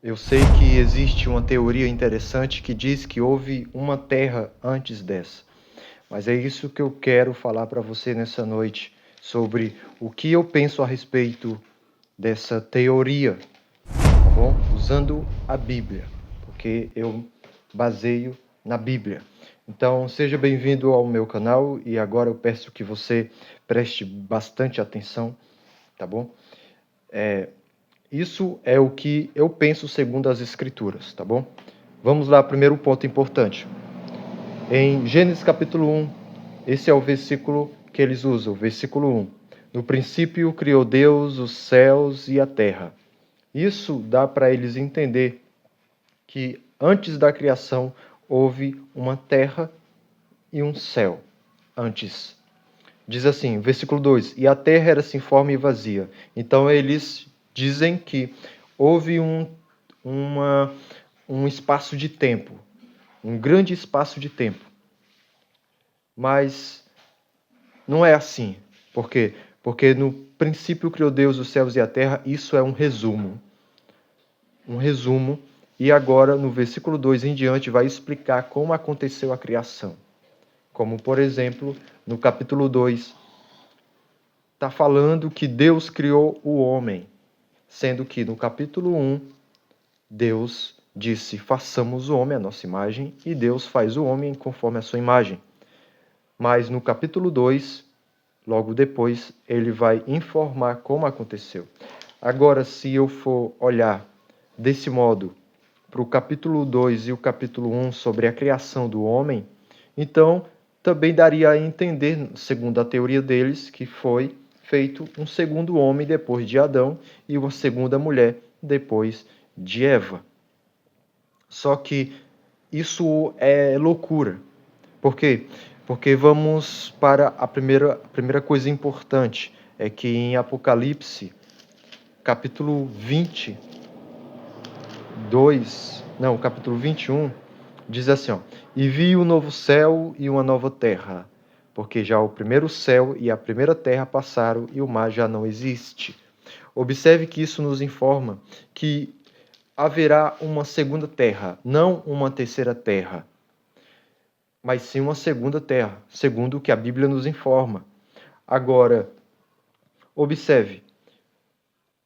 Eu sei que existe uma teoria interessante que diz que houve uma terra antes dessa. Mas é isso que eu quero falar para você nessa noite, sobre o que eu penso a respeito dessa teoria, tá bom? Usando a Bíblia, porque eu baseio na Bíblia. Então, seja bem-vindo ao meu canal e agora eu peço que você preste bastante atenção, tá bom? Isso é o que eu penso segundo as Escrituras, tá bom? Vamos lá, primeiro ponto importante. Em Gênesis capítulo 1, esse é o versículo que eles usam, o versículo 1. No princípio criou Deus os céus e a terra. Isso dá para eles entender que antes da criação houve uma terra e um céu. Antes. Diz assim, versículo 2: E a terra era sem forma e vazia. Então eles dizem que houve um espaço de tempo, um grande espaço de tempo. Mas não é assim. Por quê? Porque no princípio criou Deus os céus e a terra, isso é um resumo. Um resumo. E agora, no versículo 2 em diante, vai explicar como aconteceu a criação. Como, por exemplo, no capítulo 2, está falando que Deus criou o homem. Sendo que no capítulo 1, Deus disse, façamos o homem à nossa imagem, e Deus faz o homem conforme a sua imagem. Mas no capítulo 2, logo depois, ele vai informar como aconteceu. Agora, se eu for olhar desse modo para o capítulo 2 e o capítulo 1 sobre a criação do homem, então também daria a entender, segundo a teoria deles, que foi feito um segundo homem depois de Adão e uma segunda mulher depois de Eva. Só que isso é loucura. Por quê? Porque vamos para a primeira coisa importante, é que em Apocalipse, capítulo 21, diz assim, ó, e vi um novo céu e uma nova terra, porque já o primeiro céu e a primeira terra passaram e o mar já não existe. Observe que isso nos informa que haverá uma segunda terra, não uma terceira terra, mas sim uma segunda terra, segundo o que a Bíblia nos informa. Agora, observe,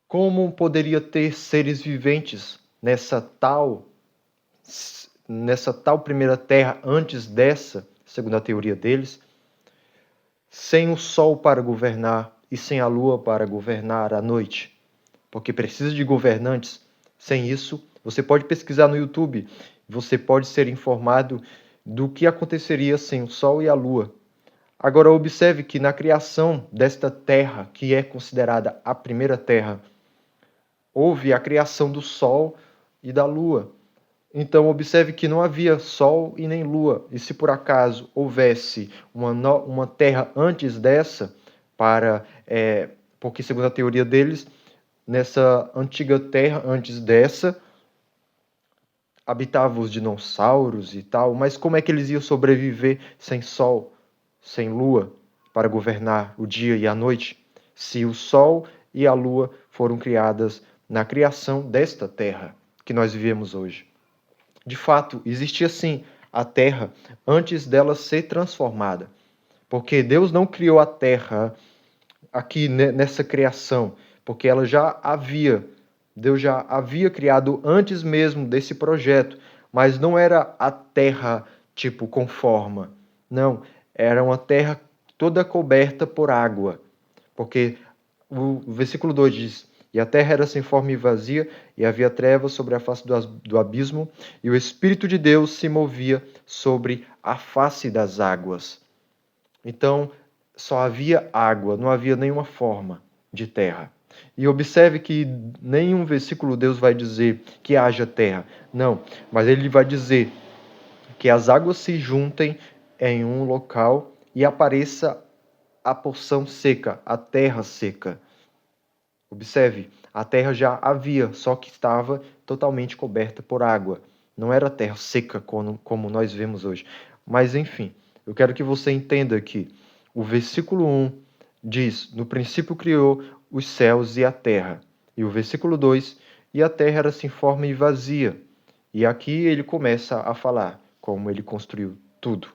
como poderia ter seres viventes nessa tal primeira terra antes dessa, segundo a teoria deles, sem o sol para governar e sem a lua para governar a noite? Porque precisa de governantes. Sem isso, você pode pesquisar no YouTube, você pode ser informado do que aconteceria sem o sol e a lua. Agora, observe que na criação desta terra, que é considerada a primeira terra, houve a criação do sol e da lua. Então, observe que não havia sol e nem lua. E se por acaso houvesse uma terra antes dessa, porque segundo a teoria deles, nessa antiga terra antes dessa, habitavam os dinossauros e tal, mas como é que eles iam sobreviver sem sol, sem lua, para governar o dia e a noite, se o sol e a lua foram criadas na criação desta terra que nós vivemos hoje? De fato, existia sim a terra antes dela ser transformada, porque Deus não criou a terra aqui nessa criação, porque Deus já havia criado antes mesmo desse projeto, mas não era a terra tipo com forma. Não, era uma terra toda coberta por água. Porque o versículo 2 diz: E a terra era sem forma e vazia, e havia trevas sobre a face do abismo, e o Espírito de Deus se movia sobre a face das águas. Então, só havia água, não havia nenhuma forma de terra. E observe que nenhum versículo Deus vai dizer que haja terra. Não, mas ele vai dizer que as águas se juntem em um local e apareça a porção seca, a terra seca. Observe, a terra já havia, só que estava totalmente coberta por água. Não era terra seca como nós vemos hoje. Mas, enfim, eu quero que você entenda que o versículo 1 diz: No princípio criou os céus e a terra. E o versículo 2 e a terra era sem forma e vazia. E aqui ele começa a falar como ele construiu tudo.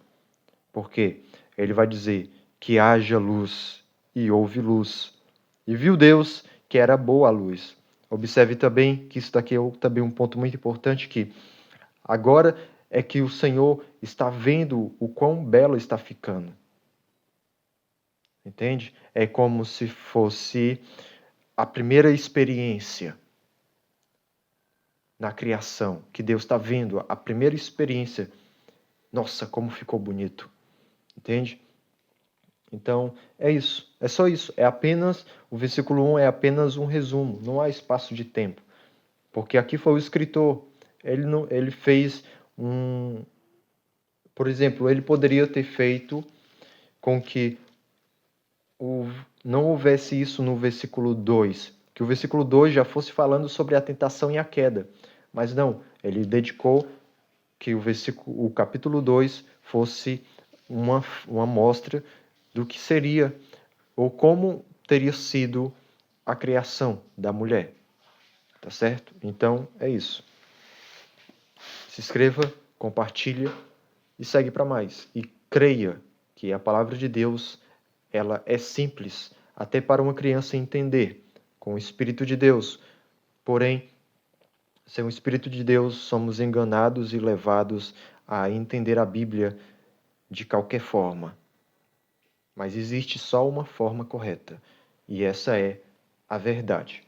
Porque ele vai dizer que haja luz e houve luz. E viu Deus que era boa a luz. Observe também que isso daqui é também um ponto muito importante, que agora é que o Senhor está vendo o quão belo está ficando. Entende? É como se fosse a primeira experiência na criação, que Deus está vendo, a primeira experiência. Nossa, como ficou bonito. Entende? Então, é isso. É só isso. É apenas, o versículo 1 é apenas um resumo. Não há espaço de tempo. Porque aqui foi o escritor. Ele fez um... Por exemplo, ele poderia ter feito com que não houvesse isso no versículo 2. Que o versículo 2 já fosse falando sobre a tentação e a queda. Mas não, ele dedicou que o capítulo 2 fosse uma amostra do que seria ou como teria sido a criação da mulher. Tá certo? Então, é isso. Se inscreva, compartilha e segue para mais. E creia que a palavra de Deus, ela é simples, até para uma criança entender, com o Espírito de Deus. Porém, sem o Espírito de Deus, somos enganados e levados a entender a Bíblia de qualquer forma. Mas existe só uma forma correta, e essa é a verdade.